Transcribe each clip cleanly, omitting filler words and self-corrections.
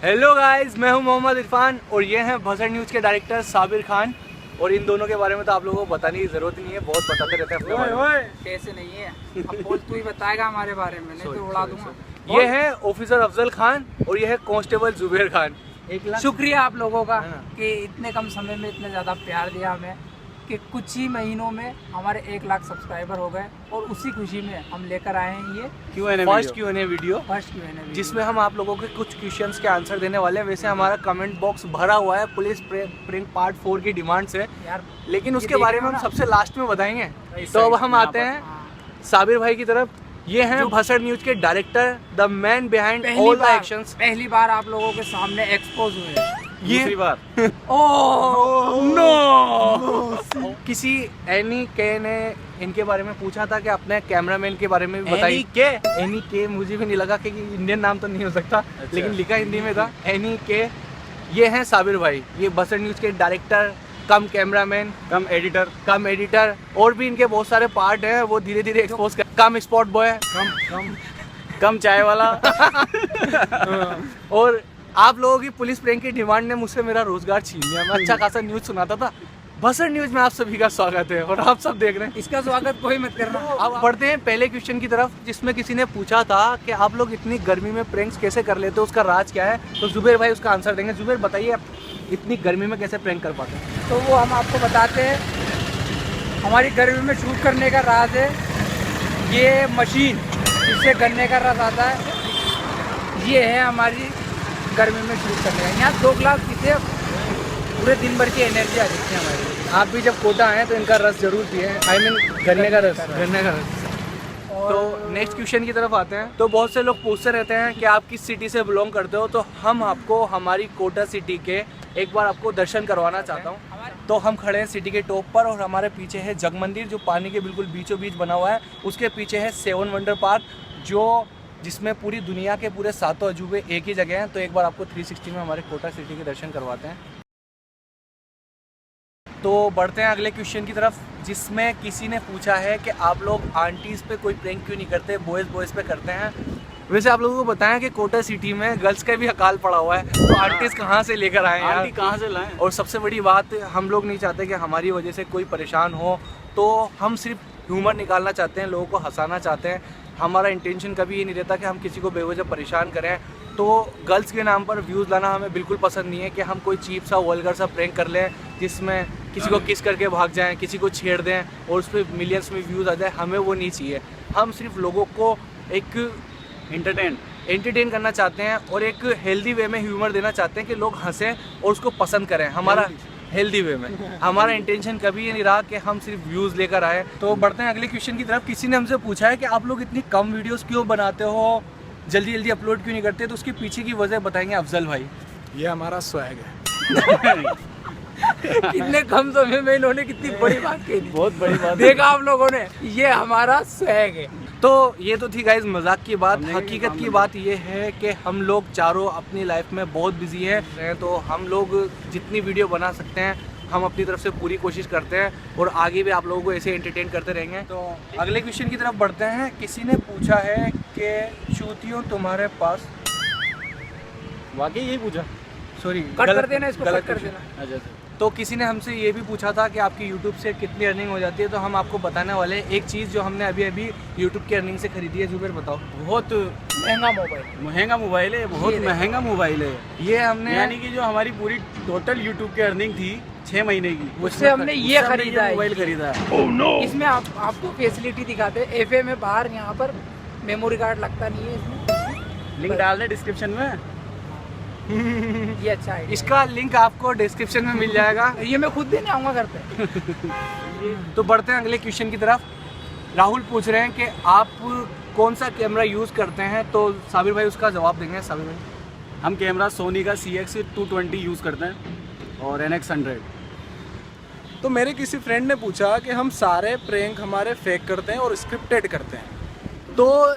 Hello guys, मैं हूं मोहम्मद इरफान और ये हैं भसड़ न्यूज़ के डायरेक्टर साबिर खान। और इन दोनों के बारे में तो आप लोगों को बताने की जरूरत नहीं है, बहुत बताते रहते हैं अपने बारे में। कैसे नहीं है, अब बोल तू ही बताएगा हमारे बारे में, नहीं तो उड़ा दूंगा। ये है ऑफिसर अफजल खान और ये है कांस्टेबल जुबेर खान। शुक्रिया आप लोगों का कि इतने कम समय में इतना ज़्यादा प्यार दिया हमें कि कुछ ही महीनों में हमारे 1 लाख सब्सक्राइबर हो गए और उसी खुशी में हम लेकर आए हैं ये फर्स्ट Q&A वीडियो, जिसमें हम आप लोगों के कुछ क्वेश्चंस के आंसर देने वाले हैं। वैसे हमारा कमेंट बॉक्स भरा हुआ है पुलिस प्रैंक पार्ट 4 की डिमांड से यार, लेकिन उसके बारे में हम सबसे लास्ट में बताएंगे। तो अब हम आते हैं साबिर भाई की तरफ। ये हैं भसड़ न्यूज़ के director, the man behind all the actions. पहली बार आप लोगों के सामने एक्सपोज हुए हैं। दूसरी बार नो किसी एनी के ने इनके बारे में पूछा था कि अपने कैमरामैन के बारे में भी बताइए। एनी के मुझे भी नहीं लगा कि इंडियन नाम तो नहीं हो सकता, लेकिन लिखा हिंदी में था एनी के। ये हैं साबिर भाई, ये भसड़ न्यूज़ के डायरेक्टर कम कैमरामैन कम एडिटर और भी इनके बहुत सारे पार्ट हैं, वो धीरे धीरे एक्सपोज कर। कम स्पॉट बॉय कम चाय वाला और आप लोगों की पुलिस प्रैंक की डिमांड ने मुझसे मेरा रोजगार छीन लिया। मैं अच्छा खासा न्यूज़ सुनाता था। भसड़ न्यूज़ में आप सभी का स्वागत है और आप सब देख रहे हैं। इसका स्वागत कोई मत करना। अब बढ़ते हैं पहले क्वेश्चन की तरफ, जिसमें किसी ने पूछा था कि आप लोग इतनी गर्मी में प्रैंक्स कैसे कर लेते हो, उसका राज क्या है। तो जुबेर भाई उसका आंसर देंगे। जुबेर बताइए, आप इतनी गर्मी में कैसे प्रैंक कर पाते हैं? तो वो हम आपको बताते हैं। हमारी गर्मी में शूट करने का राज है ये मशीन, जिससे गन्ने का रस आता है। ये है हमारी गर्मी में शूट करने का। यहाँ 2 ग्लास पीते पूरे दिन भर की एनर्जी आ जाती है हमारी। आप भी जब कोटा आए तो इनका रस जरूर पिए। आई मीन गन्ने का रस। तो नेक्स्ट क्वेश्चन की तरफ आते हैं। तो बहुत से लोग पूछते रहते हैं कि आप किस सिटी से बिलोंग करते हो, तो हम आपको हमारी कोटा सिटी के एक बार आपको दर्शन करवाना चाहता हूँ। तो हम खड़े हैं सिटी के टॉप पर और हमारे पीछे है जग मंदिर, जो पानी के बिल्कुल बीचों बीच बना हुआ है। उसके पीछे है 7 वंडर पार्क, जिसमें पूरी दुनिया के पूरे 7 अजूबे एक ही जगह हैं। तो एक बार आपको 360 में हमारे कोटा सिटी के दर्शन करवाते हैं। तो बढ़ते हैं अगले क्वेश्चन की तरफ, जिसमें किसी ने पूछा है कि आप लोग आंटीज़ पे कोई प्रैंक क्यों नहीं करते, बॉयज़ पे करते हैं। वैसे आप लोगों को बताएं कि कोटा सिटी में गर्ल्स का भी अकाल पड़ा हुआ है, तो आंटीज़ कहाँ से लेकर आए हैं, आंटी कहाँ से लाएं? और सबसे बड़ी बात, हम लोग नहीं चाहते कि हमारी वजह से कोई परेशान हो। तो हम सिर्फ ह्यूमर निकालना चाहते हैं, लोगों को हंसाना चाहते हैं। हमारा इंटेंशन कभी ये नहीं रहता कि हम किसी को बेवजह परेशान करें। तो गर्ल्स के नाम पर व्यूज़ लाना हमें बिल्कुल पसंद नहीं है कि हम कोई चीप सा वल्गर सा प्रैंक कर लें जिसमें किसी को किस करके भाग जाएं, किसी को छेड़ दें और उस पर मिलियंस में व्यूज़ आ जाए। हमें वो नहीं चाहिए। हम सिर्फ लोगों को एक एंटरटेन करना चाहते हैं और एक हेल्दी वे में ह्यूमर देना चाहते हैं कि लोग हंसें और उसको पसंद करें। हमारा हेल्दी वे में हमारा इंटेंशन कभी ये नहीं रहा कि हम सिर्फ व्यूज़ लेकर आए। तो बढ़ते हैं अगले क्वेश्चन की तरफ। किसी ने हमसे पूछा है कि आप लोग इतनी कम वीडियोस क्यों बनाते हो, जल्दी जल्दी अपलोड क्यों नहीं करते। तो उसके पीछे की वजह बताएंगे अफजल भाई। ये हमारा स्वैग है। कितने कम समय में इन्होंने कितनी बड़ी बात कही थी। बहुत बड़ी बात देखा आप लोगों ने, ये हमारा स्वैग है। तो ये तो थी गाइस मजाक की बात। हकीकत की बात ये है कि हम लोग चारों अपनी लाइफ में बहुत बिजी हैं। तो हम लोग जितनी वीडियो बना सकते हैं हम अपनी तरफ से पूरी कोशिश करते हैं और आगे भी आप लोगों को ऐसे एंटरटेन करते रहेंगे। तो अगले क्वेश्चन की तरफ बढ़ते हैं। किसी ने पूछा है कि चूतियों तुम्हारे पास, वाकई यही पूछा? सॉरी कट कर देना इसको, कट कर देना। अच्छा। तो किसी ने हमसे ये भी पूछा था कि आपकी YouTube से कितनी अर्निंग हो जाती है। तो हम आपको बताने वाले हैं एक चीज़ जो हमने अभी YouTube की अर्निंग से खरीदी है। जुबेर बताओ। बहुत महंगा मोबाइल है, बहुत महंगा मोबाइल है ये हमने, यानी कि जो हमारी पूरी टोटल YouTube की अर्निंग थी 6 महीने की, उससे हमने ये खरीदा है, मोबाइल खरीदा है। Oh, no! इसमें आपको फैसिलिटी दिखाते हैं। एफए में बाहर, यहाँ पर मेमोरी कार्ड लगता नहीं है इसमें। लिंक डाल दे डिस्क्रिप्शन में। ये अच्छा है। इसका लिंक आपको डिस्क्रिप्शन में मिल जाएगा। ये मैं खुद देने आऊँगा घर पे। तो बढ़ते हैं अगले क्वेश्चन की तरफ। राहुल पूछ रहे हैं कि आप कौन सा कैमरा यूज़ करते हैं। तो साबिर भाई उसका जवाब देंगे। साबिर भाई, हम कैमरा सोनी का CX220 यूज़ करते हैं और NX100। तो मेरे किसी फ्रेंड ने पूछा कि हम सारे प्रैंक हमारे फेक करते हैं और स्क्रिप्टेड करते हैं। तो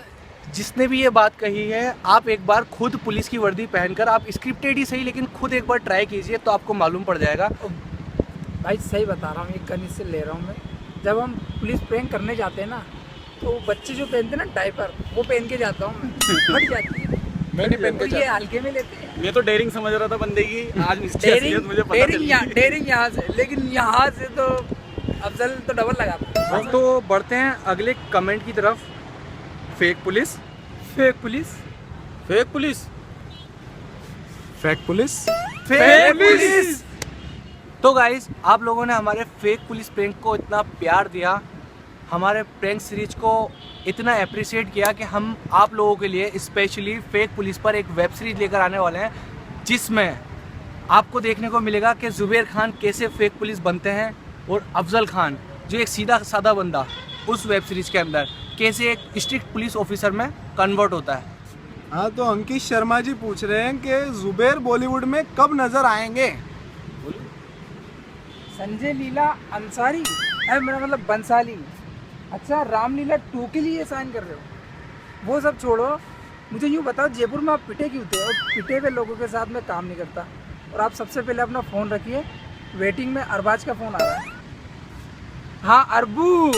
जिसने भी ये बात कही है, आप एक बार खुद पुलिस की वर्दी पहनकर, आप स्क्रिप्टेड ही सही लेकिन खुद एक बार ट्राई कीजिए तो आपको मालूम पड़ जाएगा। भाई सही बता रहा हूँ, ये गन से ले रहा हूँ मैं। जब हम पुलिस प्रैंक करने जाते हैं ना, तो बच्चे जो पहनते हैं ना डायपर, वो पहन के जाता हूँ मैं। फट जाती है। मैं नहीं पहन तो के ये चलता। हल्के में लेते हैं। मैं तो डेयरिंग समझ रहा था बंदे की, आज इसकी असलियत मुझे पता चली। डेयरिंग यहाँ से, लेकिन यहाँ से तो अफजल तो डबल लगाता है। तो बढ़ते हैं अगले कमेंट की तरफ। Fake police, fake police, fake police, fake police, fake police. तो गाइज, आप लोगों ने हमारे फेक पुलिस प्रैंक को इतना प्यार दिया, हमारे प्रैंक सीरीज को इतना अप्रिशिएट किया कि हम आप लोगों के लिए स्पेशली फेक पुलिस पर एक वेब सीरीज लेकर आने वाले हैं, जिसमें आपको देखने को मिलेगा कि जुबैर खान कैसे फेक पुलिस बनते हैं और अफजल खान जो एक सीधा साधा बंदा उस वेब सीरीज के अंदर कैसे एक स्ट्रिक्ट पुलिस ऑफिसर में कन्वर्ट होता है। हाँ, तो अंकित शर्मा जी पूछ रहे हैं कि जुबैर बॉलीवुड में कब नजर आएंगे। संजय लीला अंसारी मेरा मतलब बंसाली। अच्छा, रामलीला 2 के लिए साइन कर रहे हो? वो सब छोड़ो, मुझे यूँ बताओ जयपुर में आप पिटे क्यों थे? और पिटे हुए लोगों के साथ में काम नहीं करता। और आप सबसे पहले अपना फ़ोन रखिए, वेटिंग में अरबाज का फ़ोन आ रहा है। हाँ अरबू,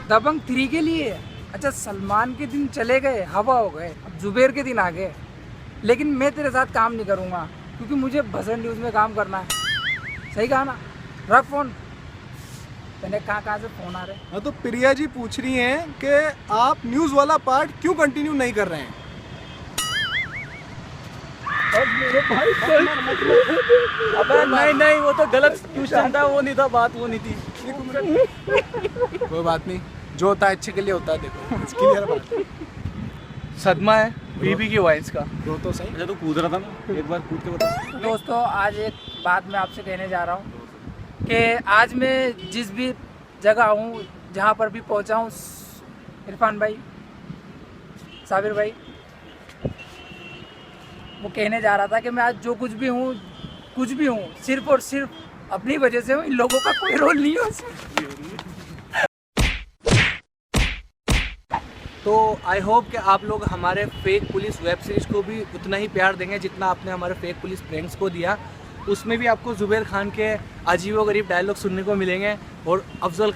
दबंग 3 के लिए। अच्छा, सलमान के दिन चले गए, हवा हो गए, अब जुबैर के दिन आ गए। लेकिन मैं तेरे साथ काम नहीं करूँगा क्योंकि मुझे भजन न्यूज़ में काम करना है। सही कहा ना? रख फ़ोन। मैंने कहाँ से फ़ोन आ रहे हैं? हाँ, तो प्रिया जी पूछ रही हैं कि आप न्यूज़ वाला पार्ट क्यों कंटिन्यू नहीं कर रहे हैं। अबे नहीं, वो तो गलत क्वेश्चन था, वो नहीं था बात, वो नहीं थी। कोई बात नहीं, जो होता है अच्छे के लिए होता है। देखो इसकी क्लियर बात। सदमा है बीबी की वॉइस का। दो तो सही। अच्छा, तू कूद रहा था ना, एक बार कूद के बता। दोस्तों, आज एक बात मैं आपसे कहने जा रहा हूँ कि आज मैं जिस भी जगह हूँ, जहाँ पर भी पहुँचा हूँ, इरफान भाई, साबिर भाई, वो कहने जा रहा था कि मैं आज जो कुछ भी हूँ सिर्फ और सिर्फ अपनी वजह से हूँ। इन लोगों का कोई रोल नहीं है उसमें। तो आई होप कि आप लोग हमारे फेक पुलिस वेब सीरीज़ को भी उतना ही प्यार देंगे जितना आपने हमारे फेक पुलिस प्रैंक्स को दिया। उसमें भी आपको जुबैर खान के अजीबोगरीब डायलॉग सुनने को मिलेंगे और अफजल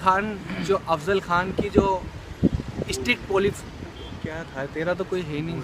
खान की जो स्ट्रिक्ट पुलिस, क्या था तेरा तो कोई है नहीं,